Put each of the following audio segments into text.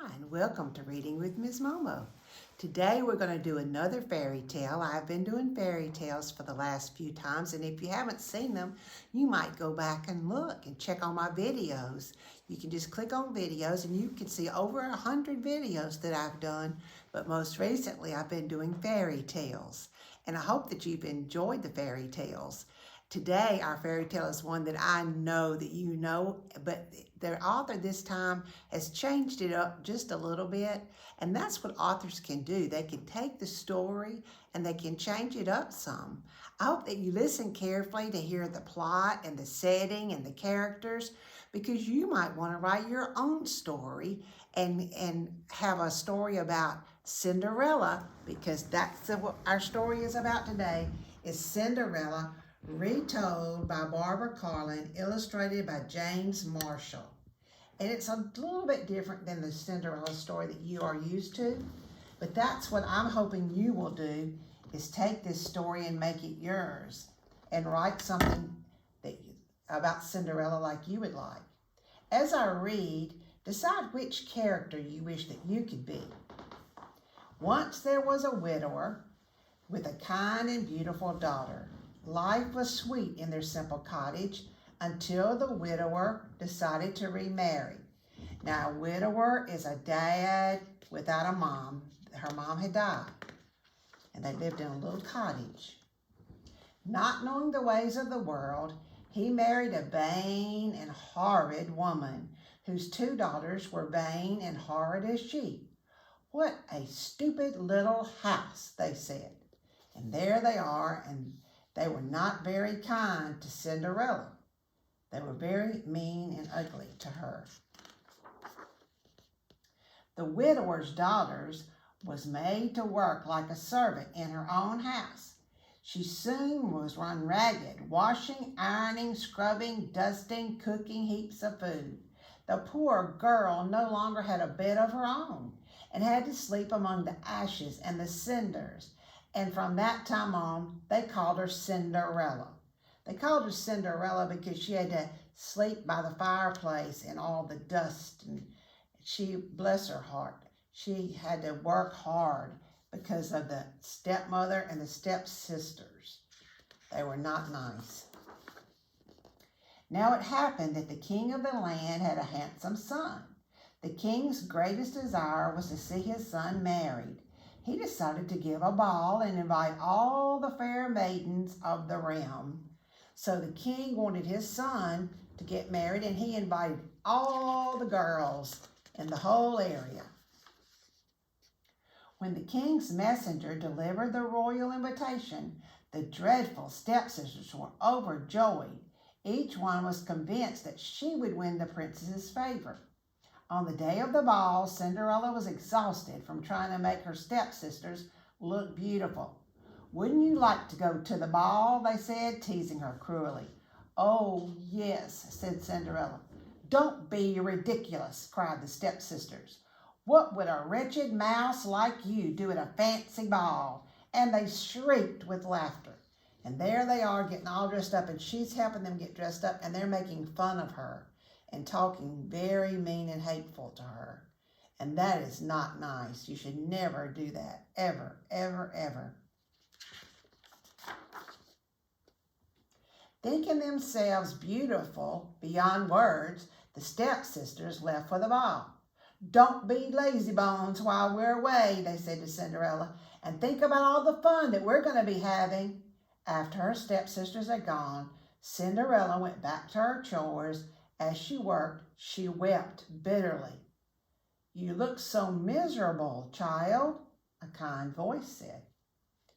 Hi, and welcome to Reading with Ms. Momo. Today we're going to do another fairy tale. I've been doing fairy tales for the last few times, and if you haven't seen them, you might go back and look and check on my videos. You can just click on videos and you can see over 100 videos that I've done, but most recently I've been doing fairy tales. And I hope that you've enjoyed the fairy tales. Today, our fairy tale is one that I know that you know, but the author this time has changed it up just a little bit, and that's what authors can do. They can take the story and they can change it up some. I hope that you listen carefully to hear the plot and the setting and the characters, because you might want to write your own story and have a story about Cinderella, because that's what our story is about today, is Cinderella, retold by Barbara Carlin, illustrated by James Marshall. And it's a little bit different than the Cinderella story that you are used to, but that's what I'm hoping you will do, is take this story and make it yours and write something about Cinderella like you would like. As I read, decide which character you wish that you could be. Once there was a widower with a kind and beautiful daughter. Life was sweet in their simple cottage until the widower decided to remarry. Now, a widower is a dad without a mom. Her mom had died, and they lived in a little cottage. Not knowing the ways of the world, he married a vain and horrid woman, whose two daughters were vain and horrid as she. "What a stupid little house," they said. And there they are, and they were not very kind to Cinderella. They were very mean and ugly to her. The widower's daughters was made to work like a servant in her own house. She soon was run ragged, washing, ironing, scrubbing, dusting, cooking heaps of food. The poor girl no longer had a bed of her own and had to sleep among the ashes and the cinders. And from that time on, they called her Cinderella. They called her Cinderella because she had to sleep by the fireplace in all the dust. And she, bless her heart, she had to work hard because of the stepmother and the stepsisters. They were not nice. Now it happened that the king of the land had a handsome son. The king's greatest desire was to see his son married. He decided to give a ball and invite all the fair maidens of the realm. So the king wanted his son to get married, and he invited all the girls in the whole area. When the king's messenger delivered the royal invitation, the dreadful stepsisters were overjoyed. Each one was convinced that she would win the princess's favor. On the day of the ball, Cinderella was exhausted from trying to make her stepsisters look beautiful. "Wouldn't you like to go to the ball?" they said, teasing her cruelly. "Oh, yes," said Cinderella. "Don't be ridiculous," cried the stepsisters. "What would a wretched mouse like you do at a fancy ball?" And they shrieked with laughter. And there they are getting all dressed up, and she's helping them get dressed up, and they're making fun of her and talking very mean and hateful to her. And that is not nice. You should never do that. Ever, ever, ever. Thinking themselves beautiful beyond words, the stepsisters left for the ball. "Don't be lazy bones while we're away," they said to Cinderella, "and think about all the fun that we're going to be having." After her stepsisters had gone, Cinderella went back to her chores. As she worked, she wept bitterly. "You look so miserable, child," a kind voice said.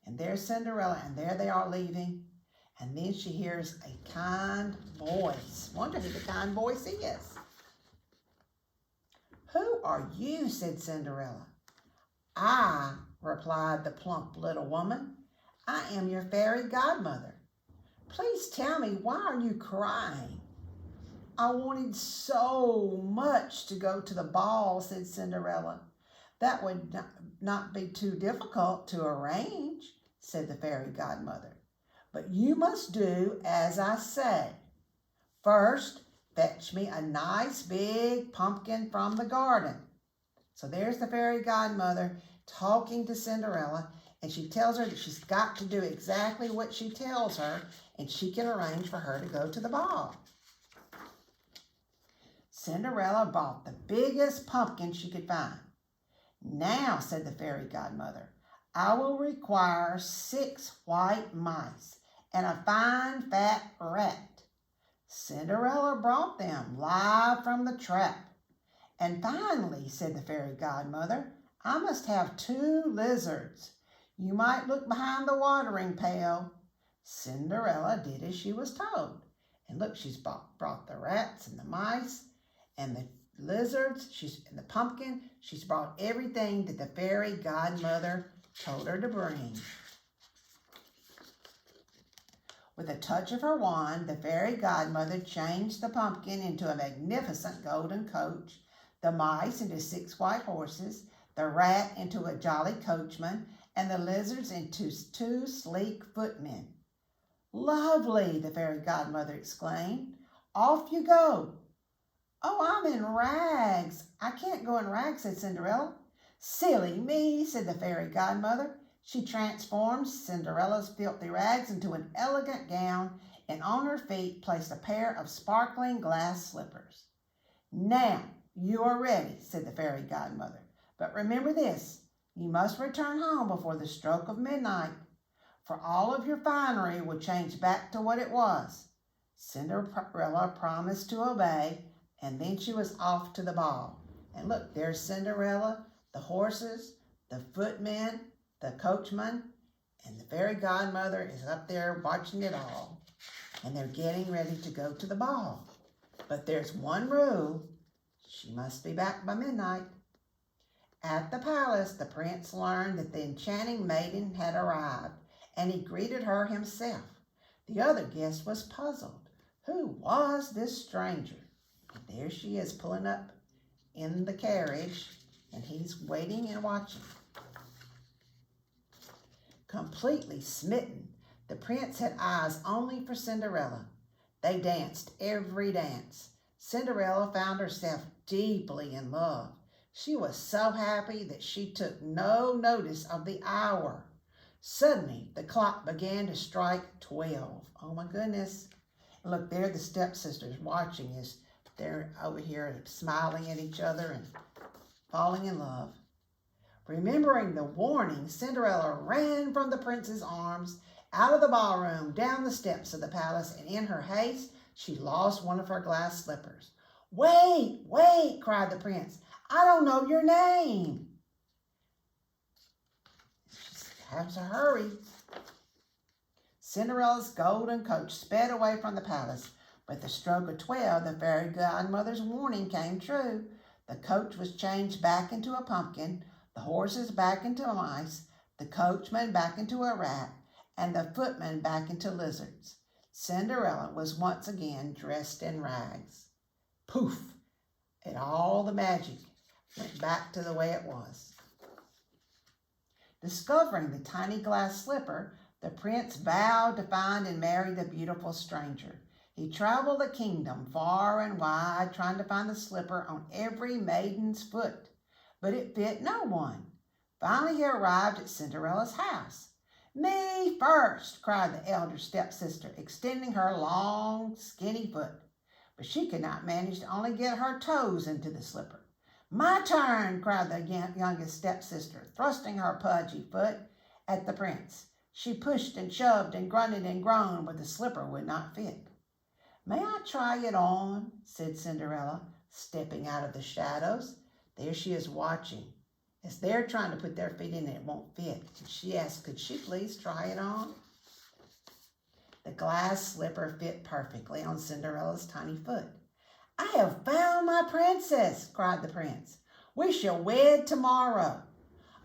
And there's Cinderella, and there they are leaving. And then she hears a kind voice. Wonder who the kind voice is. "Who are you?" said Cinderella. "I," replied the plump little woman, "I am your fairy godmother. Please tell me, why are you crying?" "I wanted so much to go to the ball," said Cinderella. "That would not be too difficult to arrange," said the fairy godmother. "But you must do as I say. First, fetch me a nice big pumpkin from the garden. So there's the fairy godmother talking to Cinderella, and she tells her that she's got to do exactly what she tells her, and she can arrange for her to go to the ball. Cinderella bought the biggest pumpkin she could find. Now, said the fairy godmother, I will require 6 white mice and a fine fat rat. Cinderella brought them live from the trap. And finally, said the fairy godmother, I must have 2 lizards. You might look behind the watering pail. Cinderella did as she was told. And look, she's brought the rats and the mice and the lizards, and the pumpkin. She's brought everything that the fairy godmother told her to bring. With a touch of her wand, the fairy godmother changed the pumpkin into a magnificent golden coach, the mice into 6 white horses, the rat into a jolly coachman, and the lizards into 2 sleek footmen. Lovely, the fairy godmother exclaimed. Off you go. Oh, I'm in rags. I can't go in rags, said Cinderella. Silly me, said the fairy godmother. She transformed Cinderella's filthy rags into an elegant gown, and on her feet placed a pair of sparkling glass slippers. Now you are ready, said the fairy godmother. But remember this, you must return home before the stroke of midnight, for all of your finery will change back to what it was. Cinderella promised to obey, and then she was off to the ball. And look, there's Cinderella, the horses, the footmen, the coachman, and the fairy godmother is up there watching it all. And they're getting ready to go to the ball. But there's one rule. She must be back by midnight. At the palace, the prince learned that the enchanting maiden had arrived, and he greeted her himself. The other guest was puzzled. Who was this stranger? And there she is pulling up in the carriage, and he's waiting and watching. Completely smitten, the prince had eyes only for Cinderella. They danced every dance. Cinderella found herself deeply in love. She was so happy that she took no notice of the hour. Suddenly, the clock began to strike 12. Oh my goodness. Look, there the stepsisters watching as they're over here smiling at each other and falling in love. Remembering the warning, Cinderella ran from the prince's arms, out of the ballroom, down the steps of the palace, and in her haste, she lost one of her glass slippers. Wait, wait, cried the prince. I don't know your name. She has to hurry. Cinderella's golden coach sped away from the palace. With the stroke of 12, the fairy godmother's warning came true. The coach was changed back into a pumpkin, the horses back into mice, the coachman back into a rat, and the footman back into lizards. Cinderella was once again dressed in rags. Poof! And all the magic went back to the way it was. Discovering the tiny glass slipper, the prince vowed to find and marry the beautiful stranger. He traveled the kingdom far and wide, trying to find the slipper on every maiden's foot, but it fit no one. Finally, he arrived at Cinderella's house. Me first, cried the elder stepsister, extending her long, skinny foot. But she could not manage to only get her toes into the slipper. My turn, cried the youngest stepsister, thrusting her pudgy foot at the prince. She pushed and shoved and grunted and groaned, but the slipper would not fit. May I try it on? Said Cinderella, stepping out of the shadows. There she is watching. As they're trying to put their feet in, it won't fit. And she asked, could she please try it on? The glass slipper fit perfectly on Cinderella's tiny foot. I have found my princess, cried the prince. We shall wed tomorrow.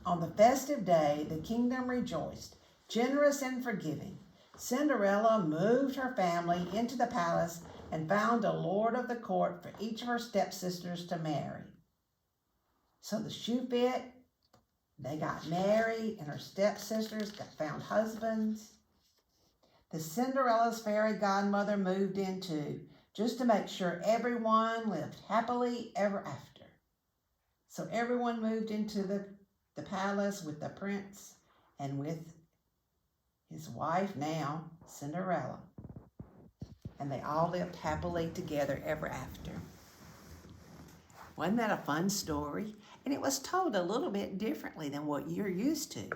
On the festive day, the kingdom rejoiced, generous and forgiving. Cinderella moved her family into the palace and found a lord of the court for each of her stepsisters to marry. So the shoe fit, they got married, and her stepsisters found husbands. The Cinderella's fairy godmother moved in too, just to make sure everyone lived happily ever after. So everyone moved into the palace with the prince and with his wife now, Cinderella. And they all lived happily together ever after. Wasn't that a fun story? And it was told a little bit differently than what you're used to.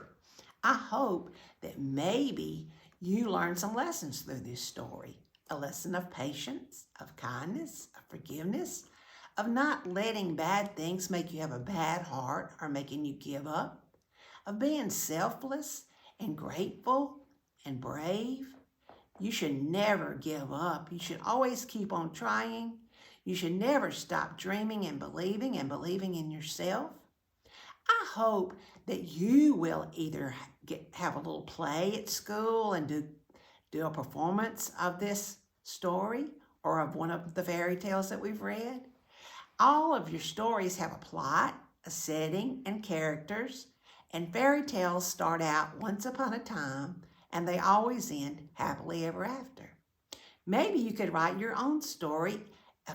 I hope that maybe you learned some lessons through this story. A lesson of patience, of kindness, of forgiveness, of not letting bad things make you have a bad heart or making you give up, of being selfless and grateful and brave. You should never give up. You should always keep on trying. You should never stop dreaming and believing in yourself. I hope that you will either have a little play at school and do a performance of this story or of one of the fairy tales that we've read. All of your stories have a plot, a setting, and characters, and fairy tales start out once upon a time and they always end happily ever after. Maybe you could write your own story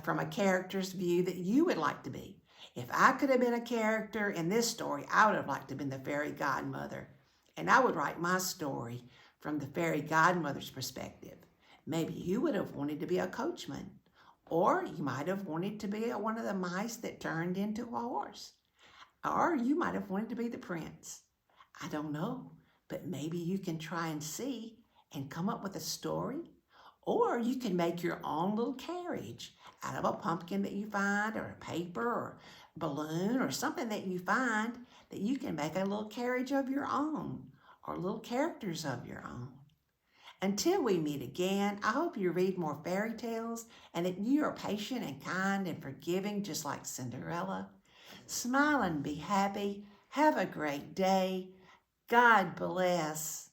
from a character's view that you would like to be. If I could have been a character in this story, I would have liked to have been the fairy godmother. And I would write my story from the fairy godmother's perspective. Maybe you would have wanted to be a coachman. Or you might have wanted to be one of the mice that turned into a horse. Or you might have wanted to be the prince. I don't know. But maybe you can try and see and come up with a story. Or you can make your own little carriage out of a pumpkin that you find, or a paper, or a balloon, or something that you find that you can make a little carriage of your own, or little characters of your own. Until we meet again, I hope you read more fairy tales and that you are patient and kind and forgiving just like Cinderella. Smile and be happy. Have a great day. God bless.